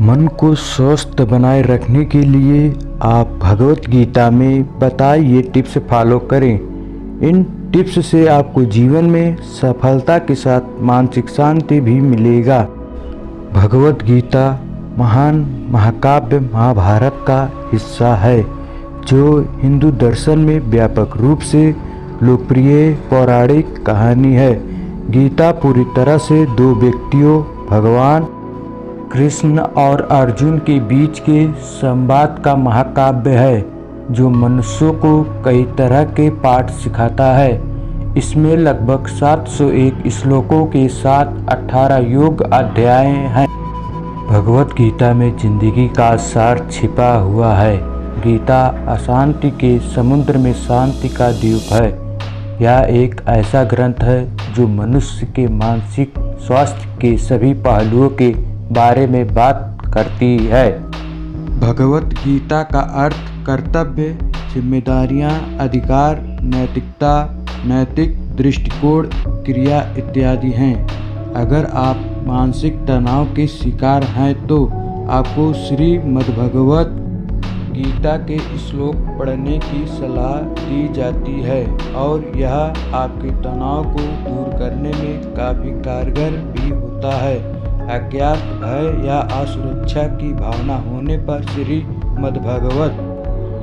मन को स्वस्थ बनाए रखने के लिए आप भगवत गीता में बताए ये टिप्स फॉलो करें। इन टिप्स से आपको जीवन में सफलता के साथ मानसिक शांति भी मिलेगा। भगवत गीता महान महाकाव्य महाभारत का हिस्सा है, जो हिंदू दर्शन में व्यापक रूप से लोकप्रिय पौराणिक कहानी है। गीता पूरी तरह से दो व्यक्तियों भगवान कृष्ण और अर्जुन के बीच के संवाद का महाकाव्य है, जो मनुष्यों को कई तरह के पाठ सिखाता है। इसमें लगभग 701 श्लोकों के साथ 18 योग अध्याय हैं। भगवत गीता में जिंदगी का सार छिपा हुआ है। गीता अशांति के समुद्र में शांति का द्वीप है। यह एक ऐसा ग्रंथ है जो मनुष्य के मानसिक स्वास्थ्य के सभी पहलुओं के बारे में बात करती है। भगवत गीता का अर्थ कर्तव्य, जिम्मेदारियां, अधिकार, नैतिकता, नैतिक दृष्टिकोण, क्रिया इत्यादि हैं। अगर आप मानसिक तनाव के शिकार हैं तो आपको श्रीमद्भगवत गीता के श्लोक पढ़ने की सलाह दी जाती है और यह आपके तनाव को दूर करने में काफ़ी कारगर भी होता है। अज्ञात, भय या असुरक्षा की भावना होने पर श्रीमद्भगवत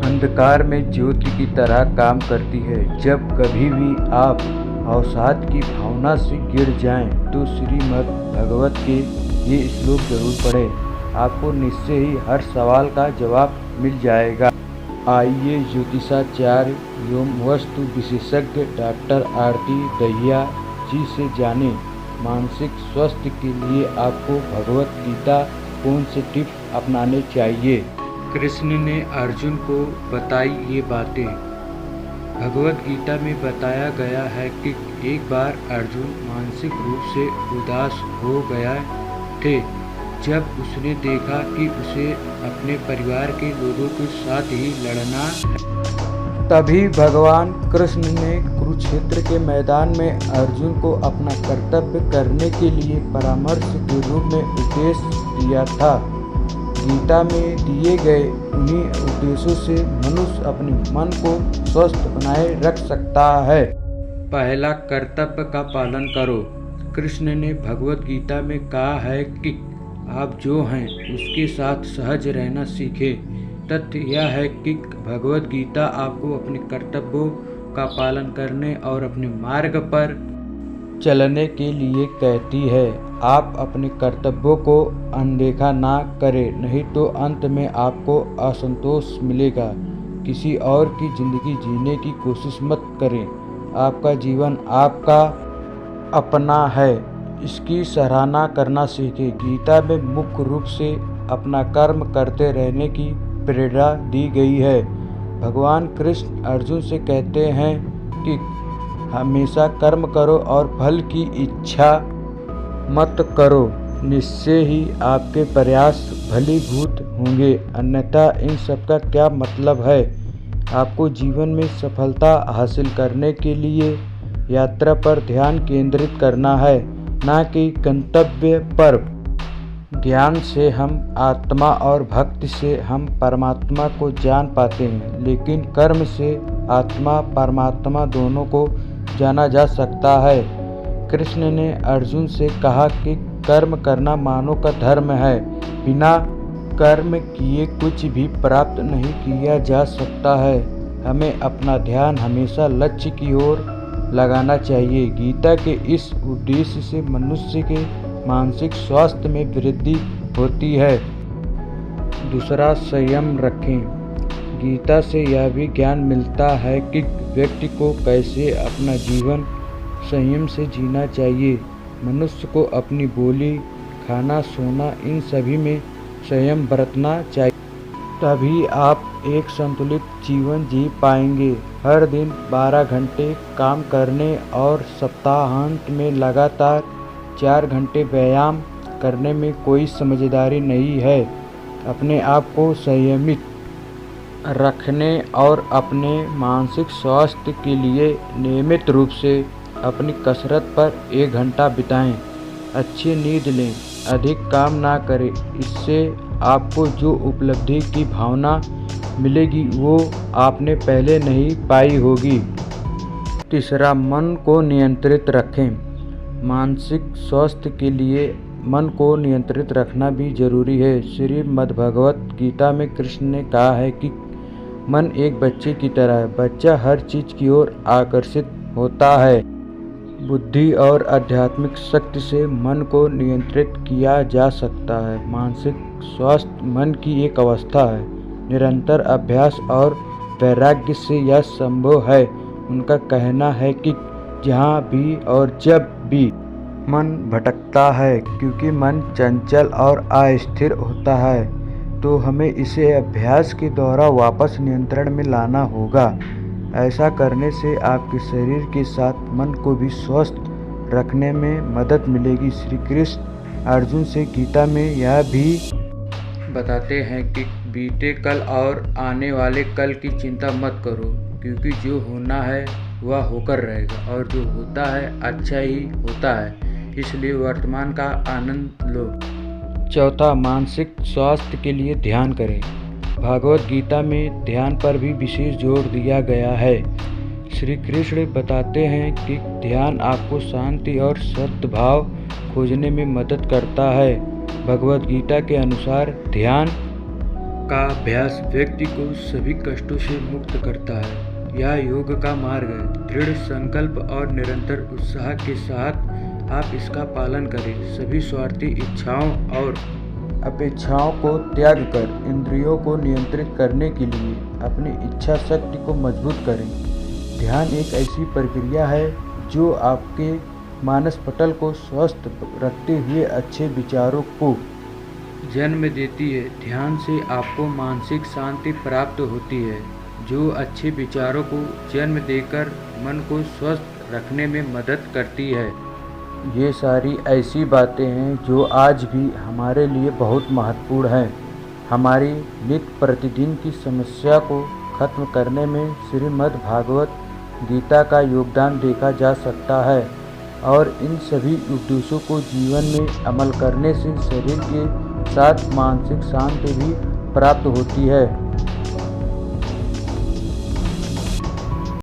अंधकार में ज्योति की तरह काम करती है। जब कभी भी आप अवसाद की भावना से गिर जाएं, तो श्रीमद्भगवत के ये श्लोक जरूर पढ़ें। आपको निश्चय ही हर सवाल का जवाब मिल जाएगा। आइए ज्योतिषाचार्य एवं वास्तु विशेषज्ञ डॉक्टर आरती दहिया जी से जानें, मानसिक स्वास्थ्य के लिए आपको भगवत गीता कौन से टिप्स अपनाने चाहिए। कृष्ण ने अर्जुन को बताई ये बातें। भगवत गीता में बताया गया है कि एक बार अर्जुन मानसिक रूप से उदास हो गया थे, जब उसने देखा कि उसे अपने परिवार के लोगों के साथ ही लड़ना है। तभी भगवान कृष्ण ने कुरुक्षेत्र के मैदान में अर्जुन को अपना कर्तव्य करने के लिए परामर्श के रूप में उपदेश दिया था। गीता में दिए गए उन्हीं उपदेशों से मनुष्य अपने मन को स्वस्थ बनाए रख सकता है। पहला, कर्तव्य का पालन करो। कृष्ण ने भगवत गीता में कहा है कि आप जो हैं उसके साथ सहज रहना सीखें। तथ्य यह है कि भगवत गीता आपको अपने कर्तव्यों का पालन करने और अपने मार्ग पर चलने के लिए कहती है। आप अपने कर्तव्यों को अनदेखा ना करें, नहीं तो अंत में आपको असंतोष मिलेगा। किसी और की जिंदगी जीने की कोशिश मत करें। आपका जीवन आपका अपना है, इसकी सराहना करना सीखें। गीता में मुख्य रूप से अपना कर्म करते रहने की प्रेरणा दी गई है। भगवान कृष्ण अर्जुन से कहते हैं कि हमेशा कर्म करो और फल की इच्छा मत करो। निश्चय ही आपके प्रयास फलीभूत होंगे, अन्यथा इन सब का क्या मतलब है। आपको जीवन में सफलता हासिल करने के लिए यात्रा पर ध्यान केंद्रित करना है, ना कि गंतव्य पर। ज्ञान से हम आत्मा और भक्ति से हम परमात्मा को जान पाते हैं, लेकिन कर्म से आत्मा परमात्मा दोनों को जाना जा सकता है। कृष्ण ने अर्जुन से कहा कि कर्म करना मानव का धर्म है। बिना कर्म किए कुछ भी प्राप्त नहीं किया जा सकता है। हमें अपना ध्यान हमेशा लक्ष्य की ओर लगाना चाहिए। गीता के इस उद्देश्य से मनुष्य के मानसिक स्वास्थ्य में वृद्धि होती है। दूसरा, संयम रखें। गीता से यह भी ज्ञान मिलता है कि व्यक्ति को कैसे अपना जीवन संयम से जीना चाहिए। मनुष्य को अपनी बोली, खाना, सोना, इन सभी में संयम बरतना चाहिए। तभी आप एक संतुलित जीवन जी पाएंगे। हर दिन 12 घंटे काम करने और सप्ताहांत में लगातार 4 घंटे व्यायाम करने में कोई समझदारी नहीं है। अपने आप को संयमित रखने और अपने मानसिक स्वास्थ्य के लिए नियमित रूप से अपनी कसरत पर 1 घंटा बिताएं। अच्छी नींद लें, अधिक काम ना करें। इससे आपको जो उपलब्धि की भावना मिलेगी वो आपने पहले नहीं पाई होगी। तीसरा, मन को नियंत्रित रखें। मानसिक स्वास्थ्य के लिए मन को नियंत्रित रखना भी जरूरी है। श्रीमद् भगवत गीता में कृष्ण ने कहा है कि मन एक बच्चे की तरह है। बच्चा हर चीज की ओर आकर्षित होता है। बुद्धि और आध्यात्मिक शक्ति से मन को नियंत्रित किया जा सकता है। मानसिक स्वास्थ्य मन की एक अवस्था है। निरंतर अभ्यास और वैराग्य से यह संभव है। उनका कहना है कि जहाँ भी और जब भी मन भटकता है, क्योंकि मन चंचल और अस्थिर होता है, तो हमें इसे अभ्यास के द्वारा वापस नियंत्रण में लाना होगा। ऐसा करने से आपके शरीर के साथ मन को भी स्वस्थ रखने में मदद मिलेगी। श्री कृष्ण अर्जुन से गीता में यह भी बताते हैं कि बीते कल और आने वाले कल की चिंता मत करो, क्योंकि जो होना है वह होकर रहेगा और जो होता है अच्छा ही होता है। इसलिए वर्तमान का आनंद लो। चौथा, मानसिक स्वास्थ्य के लिए ध्यान करें। भागवत गीता में ध्यान पर भी विशेष जोर दिया गया है। श्री कृष्ण बताते हैं कि ध्यान आपको शांति और सद्भाव खोजने में मदद करता है। भगवत गीता के अनुसार ध्यान का अभ्यास व्यक्ति को सभी कष्टों से मुक्त करता है। यह योग का मार्ग है। दृढ़ संकल्प और निरंतर उत्साह के साथ आप इसका पालन करें। सभी स्वार्थी इच्छाओं और अपेक्षाओं को त्याग कर इंद्रियों को नियंत्रित करने के लिए अपनी इच्छा शक्ति को मजबूत करें। ध्यान एक ऐसी प्रक्रिया है जो आपके मानस पटल को स्वस्थ रखते हुए अच्छे विचारों को जन्म देती है। ध्यान से आपको मानसिक शांति प्राप्त होती है, जो अच्छे विचारों को जन्म देकर मन को स्वस्थ रखने में मदद करती है। ये सारी ऐसी बातें हैं जो आज भी हमारे लिए बहुत महत्वपूर्ण हैं। हमारी नित्य प्रतिदिन की समस्या को खत्म करने में श्रीमद् भागवत गीता का योगदान देखा जा सकता है और इन सभी उपदेशों को जीवन में अमल करने से शरीर के साथ मानसिक शांति भी प्राप्त होती है।